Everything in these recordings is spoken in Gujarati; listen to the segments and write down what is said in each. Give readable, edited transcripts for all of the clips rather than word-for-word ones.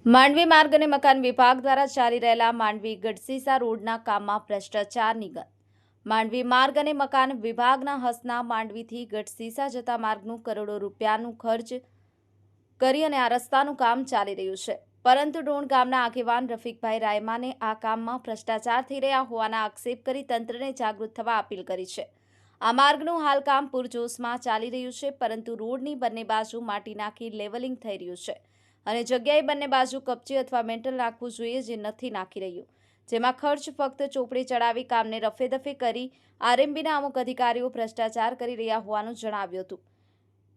માંડવી માર્ગ અને મકાન વિભાગ દ્વારા ચાલી રહેલા માંડવી ગઢસીસા રોડના કામમાં ભ્રષ્ટાચારની ગંધ। માંડવી માર્ગ અને મકાન વિભાગના હસ્તના માંડવીથી ગઢસીસા જતા માર્ગનું કરોડો રૂપિયાનું ખર્ચ કરી અને આ રસ્તાનું કામ ચાલી રહ્યું છે, પરંતુ ડોણ ગામના આગેવાન રફીકભાઈ રાયમાને આ કામમાં ભ્રષ્ટાચાર થઈ રહ્યા હોવાના આક્ષેપ કરી તંત્રને જાગૃત થવા અપીલ કરી છે। આ માર્ગનું હાલ કામ પૂરજોશમાં ચાલી રહ્યું છે, પરંતુ રોડની બંને બાજુ માટી નાખી લેવલિંગ થઈ રહ્યું છે અને જગ્યાએ બંને બાજુ કપચી અથવા મેટલ નાખવું જોઈએ, જે નથી નાખી રહ્યું, જેમાં ખર્ચ ફક્ત ચોપડી ચડાવી કામને રફેદફે કરી આરએમબીના અમુક અધિકારીઓ ભ્રષ્ટાચાર કરી રહ્યા હોવાનું જણાવ્યું હતું।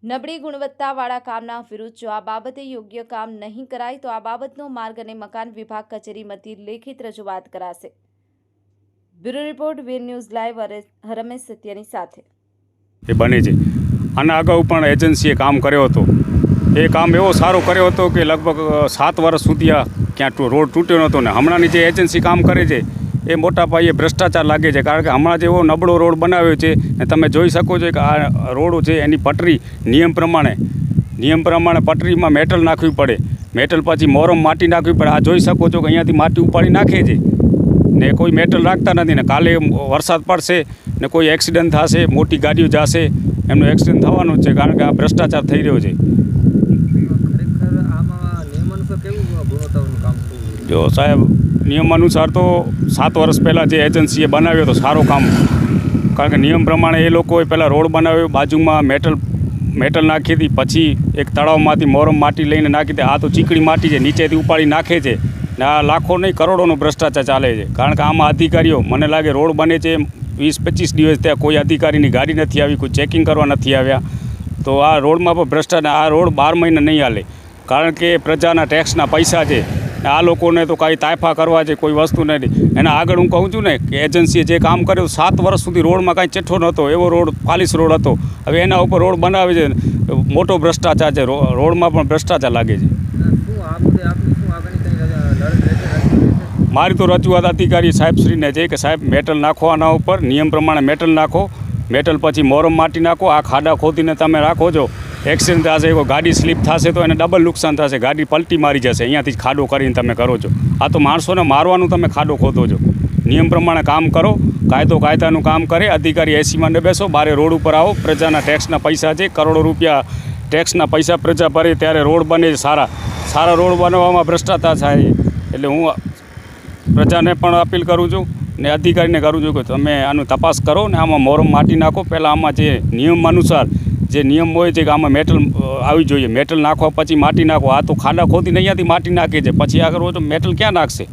નબળી ગુણવત્તાવાળા કામના વિરુદ્ધ જો આ બાબતે યોગ્ય કામ નહીં કરાય તો આ બાબતનો માર્ગ અને મકાન વિભાગ કચેરી મધ્યે લેખિત રજૂઆત કરાશે। બ્યુરો રિપોર્ટ વીર ન્યૂઝ લાઈવ હરમેશ સત્યની સાથે। એ બને છે આના અગાઉ પણ એજન્સીએ કામ કર્યો હતો। એ કામ એવો સારો કર્યો હતો કે લગભગ 7 વર્ષ સુધી આ ક્યાં રોડ તૂટ્યો નહોતો ને હમણાંની જે એજન્સી કામ કરે છે એ મોટા પાયે ભ્રષ્ટાચાર લાગે છે, કારણ કે હમણાં જેવો નબળો રોડ બનાવ્યો છે ને તમે જોઈ શકો છો કે આ રોડ છે એની પટરી નિયમ પ્રમાણે પટરીમાં મેટલ નાખવી પડે, મેટલ પછી મોરમ માટી નાખવી પડે। આ જોઈ શકો છો કે અહીંયાથી માટી ઉપાડી નાખે છે ને કોઈ મેટલ રાખતા નથી ને કાલે વરસાદ પડશે ને કોઈ એક્સિડન્ટ થશે, મોટી ગાડીઓ જશે, એમનું એક્સિડન્ટ થવાનું જ છે, કારણ કે આ ભ્રષ્ટાચાર થઈ રહ્યો છે। જો સાહેબ, નિયમ અનુસાર તો 7 વર્ષ પહેલાં જે એજન્સીએ બનાવ્યો હતો સારો કામ, કારણ કે નિયમ પ્રમાણે એ લોકોએ પહેલાં રોડ બનાવ્યો, બાજુમાં મેટલ નાખી હતી, પછી એક તળાવમાંથી મોરમ માટી લઈને નાખી હતી। આ તો ચીકણી માટી છે, નીચેથી ઉપાડી નાખે છે ને આ લાખો નહીં કરોડોનો ભ્રષ્ટાચાર ચાલે છે, કારણ કે આમાં અધિકારીઓ મને લાગે રોડ બને છે 20-25 દિવસ ત્યાં કોઈ અધિકારીની ગાડી નથી આવી, કોઈ ચેકિંગ કરવા નથી આવ્યા, તો આ રોડમાં પણ ભ્રષ્ટાચાર। આ રોડ 12 મહિના નહીં હાલે, કારણ કે પ્રજાના ટેક્સના પૈસા છે, આ લોકોને તો કાંઈ તાયફા કરવા છે કોઈ વસ્તુ નથી। એના આગળ હું કહું છું ને કે એજન્સીએ જે કામ કર્યું 7 વર્ષ સુધી રોડમાં કાંઈ ચેઠ્ઠો નહોતો, એવો રોડ પાલિશ રોડ હતો, હવે એના ઉપર રોડ બનાવે છે, મોટો ભ્રષ્ટાચાર છે, રોડમાં પણ ભ્રષ્ટાચાર લાગે છે। મારી તો રજૂઆત અધિકારી સાહેબશ્રીને છે કે સાહેબ મેટલ નાખો આના ઉપર, નિયમ પ્રમાણે મેટલ નાખો, મેટલ પછી મોરમ માટી નાખો, આ ખાડા ખોદીને તમે રાખો છો, એક્સિડન્ટ થશે, કોઈ ગાડી સ્લીપ થશે તો એને ડબલ નુકસાન થશે, ગાડી પલટી મારી જશે, અહીંયાથી જ ખાડો કરીને તમે કરો છો। આ તો માણસોને મારવાનું તમે ખાડો ખોદો છો। નિયમ પ્રમાણે કામ કરો, કાયદાનું કામ કરે, અધિકારી એસીમાં ન બેસો, બારે રોડ ઉપર આવો, પ્રજાના ટેક્સના પૈસા છે, કરોડો રૂપિયા ટેક્સના પૈસા પ્રજા ભરે ત્યારે રોડ બને છે, સારા રોડ બનાવવામાં ભ્રષ્ટાચાર થાય। એટલે હું પ્રજાને પણ અપીલ કરું છું ને અધિકારીને કરું છું કે તમે આનું તપાસ કરો ને આમાં મોરમ માટી નાખો। પહેલાં આમાં જે નિયમ અનુસાર જે નિયમ હોય છે કે આમાં મેટલ આવી જોઈએ, મેટલ નાખવા પછી માટી નાખો, આ તો ખાડા ખોદીને અહીંયાથી માટી નાખે છે, પછી આગળ હોય તો મેટલ ક્યાં નાખશે?